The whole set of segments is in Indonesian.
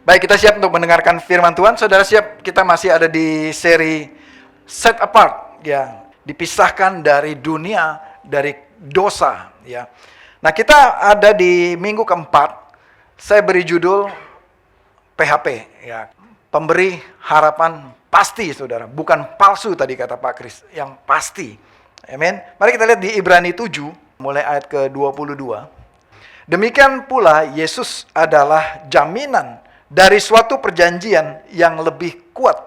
Baik, kita siap untuk mendengarkan firman Tuhan. Saudara siap? Kita masih ada di seri Set Apart, ya, dipisahkan dari dunia, dari dosa, ya. Nah, kita ada di minggu keempat. Saya beri judul PHP, ya, pemberi harapan pasti, saudara. Bukan palsu tadi kata Pak Kris, yang pasti. Amin. Mari kita lihat di Ibrani 7, mulai ayat ke-22. Demikian pula Yesus adalah jaminan dari suatu perjanjian yang lebih kuat.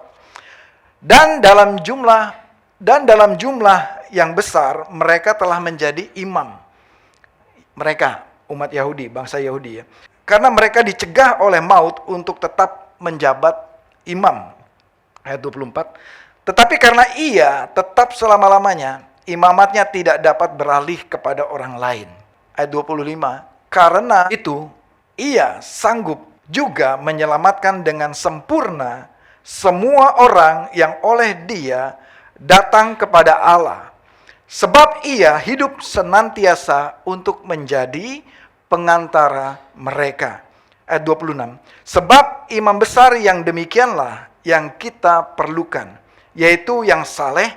Dan dalam jumlah yang besar mereka telah menjadi imam. Mereka, umat Yahudi, bangsa Yahudi, ya. Karena mereka dicegah oleh maut untuk tetap menjabat imam. Ayat 24. Tetapi karena ia tetap selama-lamanya, imamatnya tidak dapat beralih kepada orang lain. Ayat 25. Karena itu, ia sanggup juga menyelamatkan dengan sempurna semua orang yang oleh dia datang kepada Allah. Sebab ia hidup senantiasa untuk menjadi pengantara mereka. Ayat 26. Sebab imam besar yang demikianlah yang kita perlukan, yaitu yang saleh,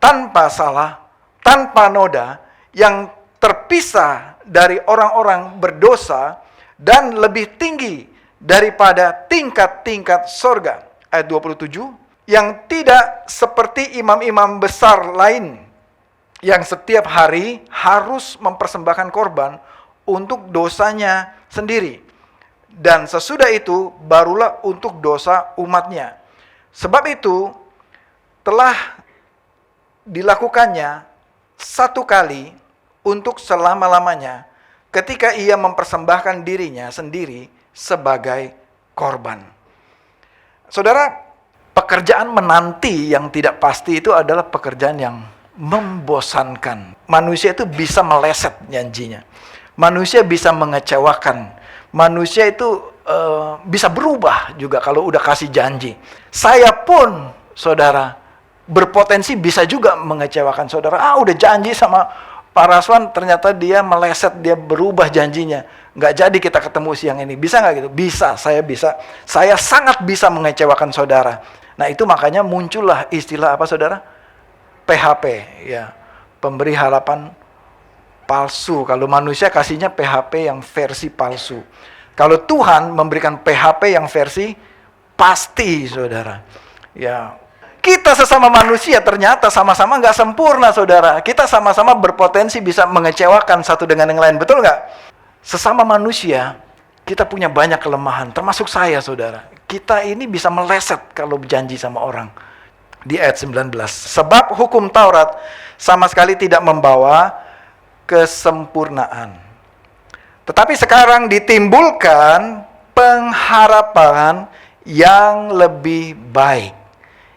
tanpa salah, tanpa noda, yang terpisah dari orang-orang berdosa, dan lebih tinggi daripada tingkat-tingkat sorga. Ayat 27. Yang tidak seperti imam-imam besar lain, yang setiap hari harus mempersembahkan korban untuk dosanya sendiri. Dan sesudah itu barulah untuk dosa umatnya. Sebab itu telah dilakukannya satu kali untuk selama-lamanya, ketika ia mempersembahkan dirinya sendiri sebagai korban. Saudara, pekerjaan menanti yang tidak pasti itu adalah pekerjaan yang membosankan. Manusia itu bisa meleset janjinya. Manusia bisa mengecewakan. Manusia itu bisa berubah juga kalau udah kasih janji. Saya pun, saudara, berpotensi bisa juga mengecewakan saudara. Udah janji sama Pak Raswan, ternyata dia meleset, dia berubah janjinya. Nggak jadi kita ketemu siang ini. Bisa nggak gitu? Bisa, saya bisa. Saya sangat bisa mengecewakan saudara. Nah, itu makanya muncullah istilah apa, saudara? PHP, ya. Pemberi harapan palsu. Kalau manusia kasihnya PHP yang versi palsu. Kalau Tuhan memberikan PHP yang versi pasti, saudara. Ya. Kita sesama manusia ternyata sama-sama nggak sempurna, saudara. Kita sama-sama berpotensi bisa mengecewakan satu dengan yang lain, betul nggak? Sesama manusia, kita punya banyak kelemahan, termasuk saya, saudara. Kita ini bisa meleset kalau berjanji sama orang. Di ayat 19. Sebab hukum Taurat sama sekali tidak membawa kesempurnaan. Tetapi sekarang ditimbulkan pengharapan yang lebih baik,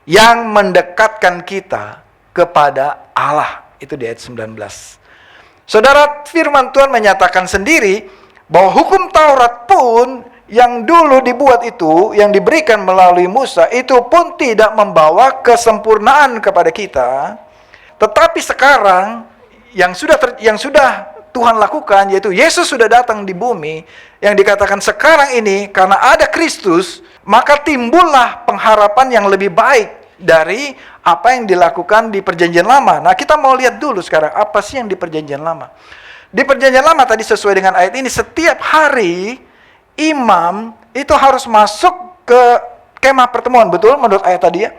yang mendekatkan kita kepada Allah. Itu di ayat 19. Saudara, firman Tuhan menyatakan sendiri bahwa hukum Taurat pun yang dulu dibuat itu, yang diberikan melalui Musa, itu pun tidak membawa kesempurnaan kepada kita. Tetapi sekarang yang sudah Tuhan lakukan, yaitu Yesus sudah datang di bumi, yang dikatakan sekarang ini karena ada Kristus, maka timbullah pengharapan yang lebih baik dari apa yang dilakukan di perjanjian lama. Nah, kita mau lihat dulu sekarang apa sih yang di perjanjian lama. Di perjanjian lama tadi sesuai dengan ayat ini, setiap hari imam itu harus masuk ke kemah pertemuan, betul menurut ayat tadi ya.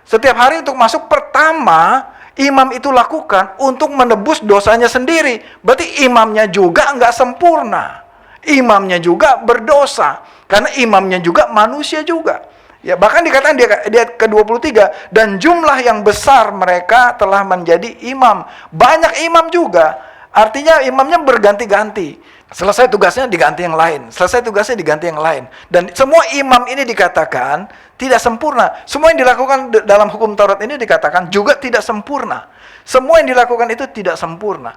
Setiap hari untuk masuk, pertama imam itu lakukan untuk menebus dosanya sendiri. Berarti imamnya juga nggak sempurna. Imamnya juga berdosa. Karena imamnya juga manusia juga. Ya, bahkan dikatakan di ayat ke-23, dan jumlah yang besar mereka telah menjadi imam. Banyak imam juga. Artinya imamnya berganti-ganti. Selesai tugasnya diganti yang lain. Selesai tugasnya diganti yang lain. Dan semua imam ini dikatakan tidak sempurna. Semua yang dilakukan dalam hukum Taurat ini dikatakan juga tidak sempurna. Semua yang dilakukan itu tidak sempurna.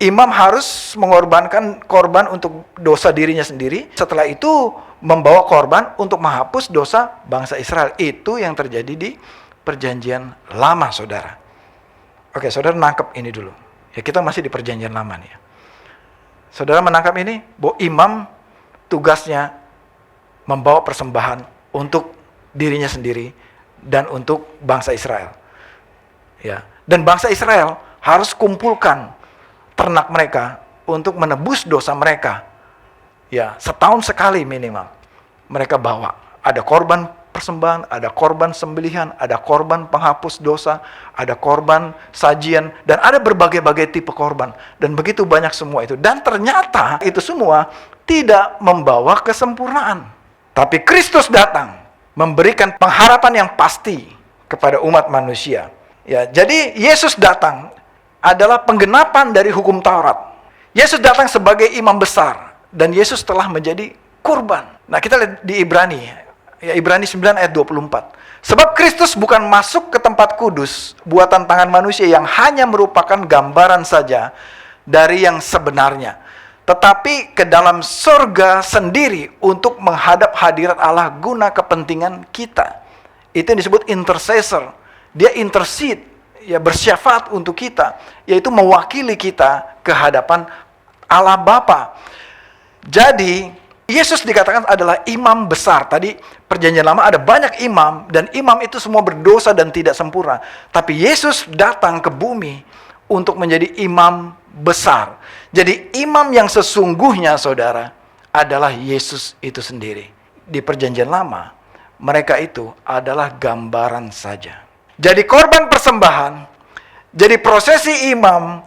Imam harus mengorbankan korban untuk dosa dirinya sendiri. Setelah itu membawa korban untuk menghapus dosa bangsa Israel. Itu yang terjadi di perjanjian lama, saudara. Oke, saudara nangkep ini dulu. Ya, kita masih di perjanjian lama nih. Saudara menangkap ini, bahwa imam tugasnya membawa persembahan untuk dirinya sendiri dan untuk bangsa Israel. Ya, dan bangsa Israel harus kumpulkan ternak mereka untuk menebus dosa mereka. Ya, setahun sekali minimal mereka bawa. Ada korban persembahan, ada korban sembelihan, ada korban penghapus dosa, ada korban sajian, dan ada berbagai-bagai tipe korban. Dan begitu banyak semua itu. Dan ternyata itu semua tidak membawa kesempurnaan. Tapi Kristus datang memberikan pengharapan yang pasti kepada umat manusia. Ya, jadi Yesus datang adalah penggenapan dari hukum Taurat. Yesus datang sebagai imam besar dan Yesus telah menjadi kurban. Nah, kita lihat di Ibrani, ya, Ibrani 9 ayat 24. Sebab Kristus bukan masuk ke tempat kudus buatan tangan manusia yang hanya merupakan gambaran saja dari yang sebenarnya, tetapi ke dalam surga sendiri untuk menghadap hadirat Allah guna kepentingan kita. Itu yang disebut intercessor. Dia intercede, ya, bersyafaat untuk kita, yaitu mewakili kita ke hadapan Allah Bapa. Jadi Yesus dikatakan adalah imam besar. Tadi perjanjian lama ada banyak imam, dan imam itu semua berdosa dan tidak sempurna. Tapi Yesus datang ke bumi untuk menjadi imam besar. Jadi imam yang sesungguhnya, saudara, adalah Yesus itu sendiri. Di perjanjian lama, mereka itu adalah gambaran saja. Jadi korban persembahan, jadi prosesi imam,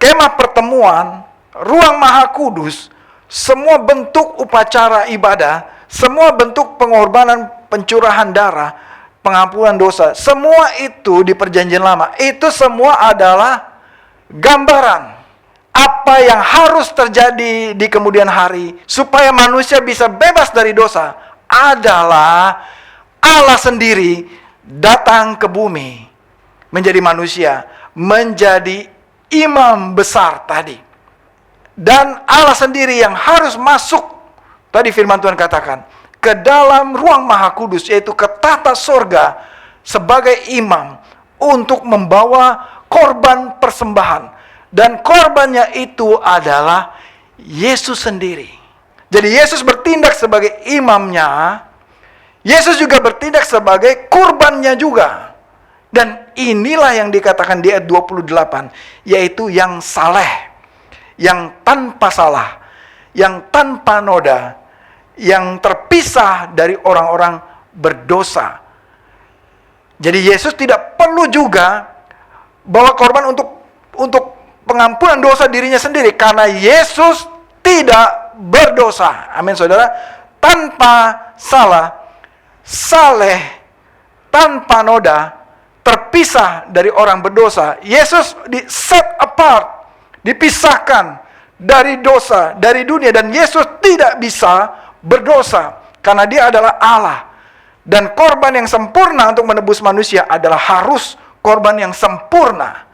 kemah pertemuan, ruang maha kudus, semua bentuk upacara ibadah, semua bentuk pengorbanan, pencurahan darah, pengampunan dosa, semua itu di perjanjian lama, itu semua adalah gambaran apa yang harus terjadi di kemudian hari supaya manusia bisa bebas dari dosa adalah Allah sendiri datang ke bumi menjadi manusia, menjadi imam besar tadi. Dan Allah sendiri yang harus masuk, tadi firman Tuhan katakan, ke dalam ruang maha kudus, yaitu ke tata sorga sebagai imam untuk membawa korban persembahan. Dan korbannya itu adalah Yesus sendiri. Jadi Yesus bertindak sebagai imamnya, Yesus juga bertindak sebagai kurbannya juga. Dan inilah yang dikatakan di ayat 28, yaitu yang saleh, yang tanpa salah, yang tanpa noda, yang terpisah dari orang-orang berdosa. Jadi Yesus tidak perlu juga bawa korban untuk pengampunan dosa dirinya sendiri, karena Yesus tidak berdosa. Amin, saudara. Tanpa salah, saleh, tanpa noda, terpisah dari orang berdosa. Yesus di set apart, dipisahkan dari dosa, dari dunia, dan Yesus tidak bisa berdosa karena dia adalah Allah. Dan korban yang sempurna untuk menebus manusia adalah harus korban yang sempurna,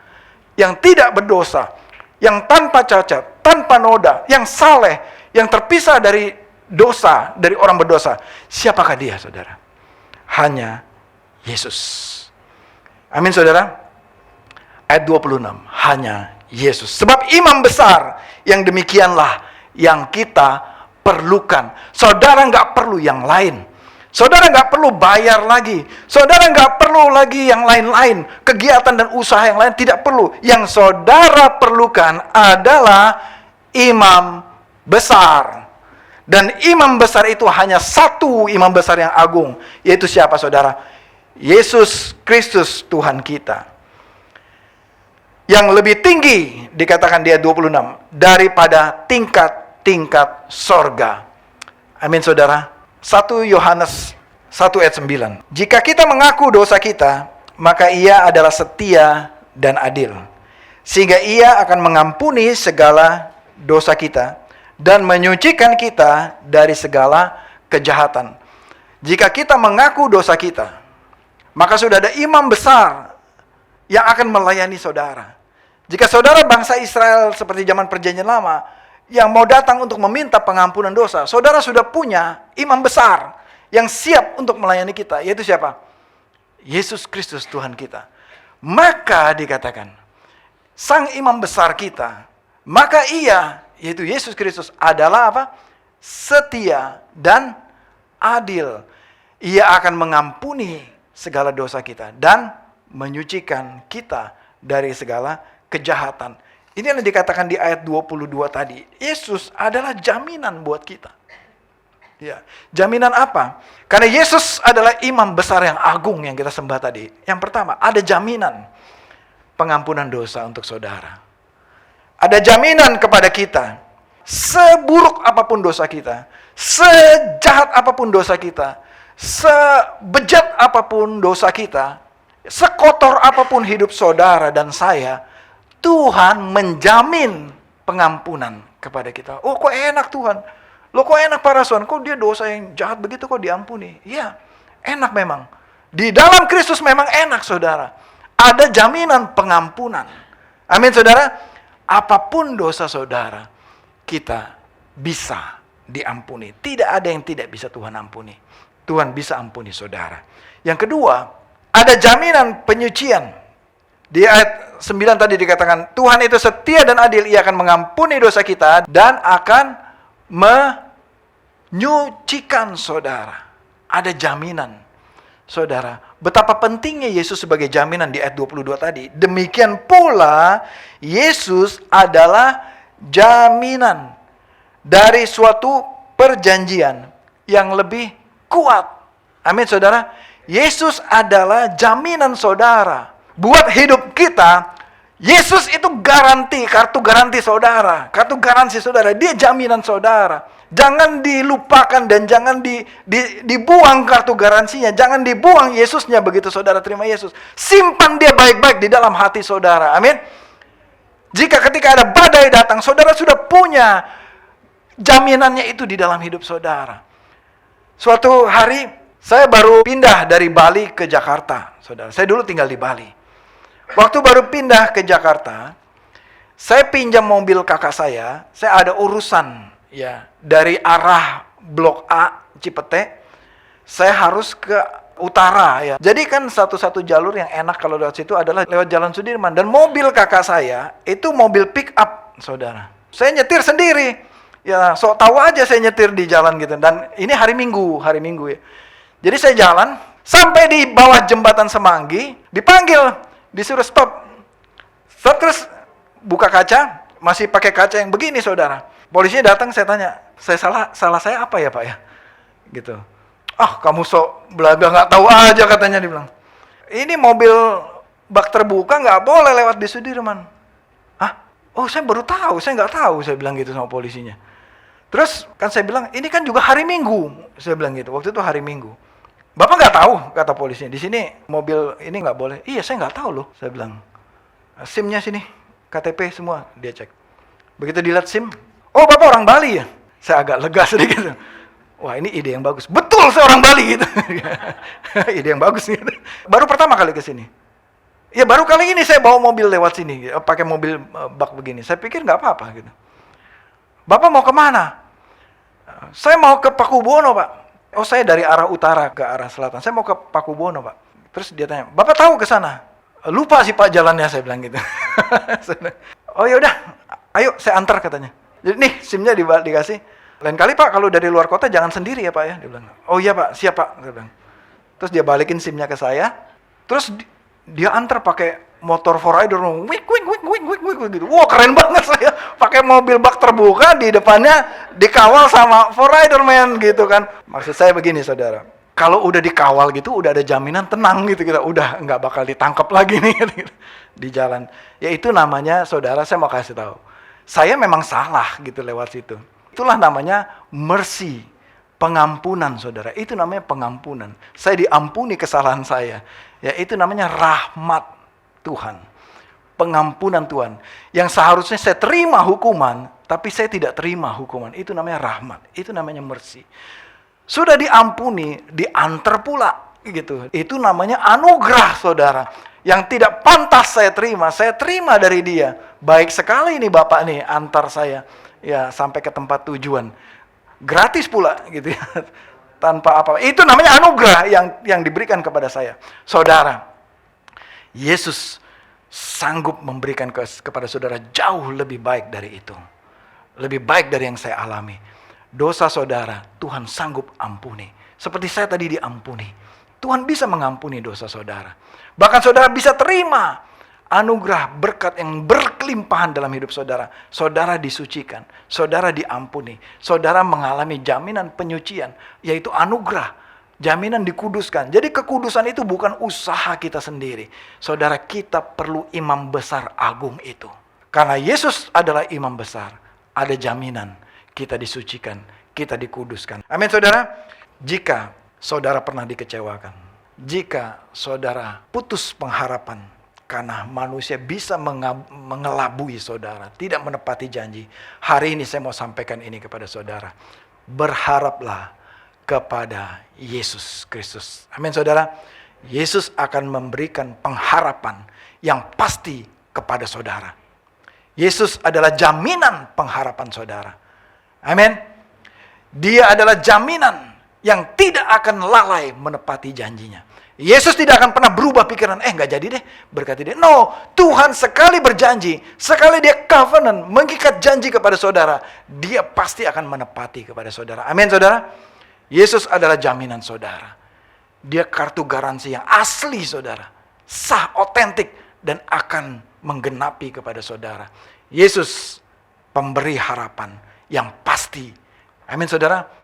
yang tidak berdosa, yang tanpa cacat, tanpa noda, yang saleh, yang terpisah dari dosa, dari orang berdosa. Siapakah dia, saudara? Hanya Yesus. Amin, saudara. Ayat 26, hanya Yesus. Sebab imam besar yang demikianlah yang kita perlukan. Saudara nggak perlu yang lain. Saudara nggak perlu bayar lagi. Saudara nggak perlu lagi yang lain-lain. Kegiatan dan usaha yang lain tidak perlu. Yang saudara perlukan adalah imam besar. Dan imam besar itu hanya satu imam besar yang agung. Yaitu siapa, saudara? Yesus Kristus Tuhan kita. Yang lebih tinggi, dikatakan di ayat 26, daripada tingkat-tingkat sorga. Amin, saudara. 1 Yohanes 1 ayat 9. Jika kita mengaku dosa kita, maka ia adalah setia dan adil, sehingga ia akan mengampuni segala dosa kita dan menyucikan kita dari segala kejahatan. Jika kita mengaku dosa kita, maka sudah ada imam besar yang akan melayani saudara. Jika saudara bangsa Israel seperti zaman perjanjian lama yang mau datang untuk meminta pengampunan dosa, saudara sudah punya imam besar yang siap untuk melayani kita, yaitu siapa? Yesus Kristus Tuhan kita. Maka dikatakan, sang imam besar kita, maka ia, yaitu Yesus Kristus, adalah apa? Setia dan adil. Ia akan mengampuni segala dosa kita dan menyucikan kita dari segala kejahatan. Ini yang dikatakan di ayat 22 tadi. Yesus adalah jaminan buat kita. Ya, jaminan apa? Karena Yesus adalah imam besar yang agung yang kita sembah tadi. Yang pertama, ada jaminan pengampunan dosa untuk saudara. Ada jaminan kepada kita. Seburuk apapun dosa kita, sejahat apapun dosa kita, sebejat apapun dosa kita, sekotor apapun hidup saudara dan saya, Tuhan menjamin pengampunan kepada kita. Oh, kok enak Tuhan? Loh, kok enak Pak Rason? Kok dia dosa yang jahat begitu kok diampuni? Iya, enak memang. Di dalam Kristus memang enak, saudara. Ada jaminan pengampunan. Amin, saudara. Apapun dosa saudara, kita bisa diampuni. Tidak ada yang tidak bisa Tuhan ampuni. Tuhan bisa ampuni saudara. Yang kedua, ada jaminan penyucian. Di ayat 9 tadi dikatakan, Tuhan itu setia dan adil, Ia akan mengampuni dosa kita dan akan menyucikan saudara. Ada jaminan. Saudara, betapa pentingnya Yesus sebagai jaminan di ayat 22 tadi. Demikian pula, Yesus adalah jaminan dari suatu perjanjian yang lebih kuat. Amin, saudara. Yesus adalah jaminan saudara. Buat hidup kita, Yesus itu garansi, kartu garansi saudara. Kartu garansi saudara, dia jaminan saudara. Jangan dilupakan dan jangan dibuang kartu garansinya. Jangan dibuang Yesusnya begitu saudara terima Yesus. Simpan dia baik-baik di dalam hati saudara. Amin. Jika ketika ada badai datang, saudara sudah punya jaminannya itu di dalam hidup saudara. Suatu hari, saya baru pindah dari Bali ke Jakarta, saudara. Saya dulu tinggal di Bali. Waktu baru pindah ke Jakarta, saya pinjam mobil kakak saya ada urusan ya dari arah Blok A Cipete, saya harus ke utara ya. Jadi kan satu-satu jalur yang enak kalau lewat situ adalah lewat Jalan Sudirman. Dan mobil kakak saya itu mobil pick up, saudara. Saya nyetir sendiri. Ya, sok tahu aja saya nyetir di jalan gitu. Dan ini hari Minggu ya. Jadi saya jalan sampai di bawah jembatan Semanggi, dipanggil, disuruh stop. Stop terus buka kaca, masih pakai kaca yang begini, saudara. Polisinya datang, saya tanya, salah saya apa ya Pak ya? Gitu. Ah, kamu sok belaga nggak tahu aja katanya, dibilang. Ini mobil bak terbuka nggak boleh lewat di Sudirman. Hah? Oh, saya baru tahu, saya nggak tahu, saya bilang gitu sama polisinya. Terus kan saya bilang, ini kan juga hari Minggu, saya bilang gitu. Waktu itu hari Minggu. Bapak nggak tahu, kata polisinya. Di sini mobil ini nggak boleh. Iya, saya nggak tahu loh, saya bilang. SIM-nya sini, KTP semua dia cek. Begitu dilihat SIM, oh Bapak orang Bali ya? Saya agak lega sedikit. Wah, ini ide yang bagus. Betul, saya orang Bali gitu. Ide yang bagus gitu. Baru pertama kali ke sini. Ya baru kali ini saya bawa mobil lewat sini, pakai mobil bak begini. Saya pikir nggak apa-apa gitu. Bapak mau kemana? Saya mau ke Pakubuwono Pak. Oh, saya dari arah utara ke arah selatan. Saya mau ke Pakubuwono Pak. Terus dia tanya, Bapak tahu ke sana? Lupa sih Pak jalannya, saya bilang gitu. Oh ya udah, ayo saya antar katanya. Jadi nih SIM-nya dikasih. Lain kali Pak kalau dari luar kota jangan sendiri ya Pak ya, dia bilang. Oh iya Pak, siap Pak, dia bilang. Terus dia balikin SIM-nya ke saya. Terus dia antar pakai motor 4Rider, wik gitu. Wah, keren banget saya. Pakai mobil bak terbuka, di depannya dikawal sama 4Rider man gitu kan. Maksud saya begini saudara, kalau udah dikawal gitu udah ada jaminan tenang gitu, kita udah nggak bakal ditangkap lagi nih gitu, di jalan. Ya itu namanya saudara, saya mau kasih tahu. Saya memang salah gitu lewat situ. Itulah namanya mercy, pengampunan saudara. Itu namanya pengampunan. Saya diampuni kesalahan saya. Ya itu namanya rahmat Tuhan. Pengampunan Tuhan. Yang seharusnya saya terima hukuman, tapi saya tidak terima hukuman. Itu namanya rahmat. Itu namanya mercy. Sudah diampuni, diantar pula gitu. Itu namanya anugerah saudara. Yang tidak pantas saya terima dari dia. Baik sekali nih Bapak nih antar saya ya sampai ke tempat tujuan. Gratis pula gitu ya. Tanpa apa. Itu namanya anugerah yang diberikan kepada saya. Saudara, Yesus sanggup memberikan kepada saudara jauh lebih baik dari itu. Lebih baik dari yang saya alami. Dosa saudara, Tuhan sanggup ampuni. Seperti saya tadi diampuni. Tuhan bisa mengampuni dosa saudara. Bahkan saudara bisa terima anugerah berkat yang berkelimpahan dalam hidup saudara. Saudara disucikan, saudara diampuni, saudara mengalami jaminan penyucian, yaitu anugerah, jaminan dikuduskan. Jadi kekudusan itu bukan usaha kita sendiri. Saudara, kita perlu imam besar agung itu. Karena Yesus adalah imam besar, ada jaminan kita disucikan, kita dikuduskan. Amin saudara. Jika saudara pernah dikecewakan, jika saudara putus pengharapan karena manusia bisa mengelabui saudara, tidak menepati janji, hari ini saya mau sampaikan ini kepada saudara. Berharaplah kepada Yesus Kristus. Amin saudara. Yesus akan memberikan pengharapan yang pasti kepada saudara. Yesus adalah jaminan pengharapan saudara. Amin. Dia adalah jaminan yang tidak akan lalai menepati janjinya. Yesus tidak akan pernah berubah pikiran, nggak jadi deh, berkati dia. No, Tuhan sekali berjanji, sekali dia covenant, mengikat janji kepada saudara, dia pasti akan menepati kepada saudara. Amin saudara. Yesus adalah jaminan saudara. Dia kartu garansi yang asli saudara, sah, otentik, dan akan menggenapi kepada saudara. Yesus pemberi harapan yang pasti. Amin saudara.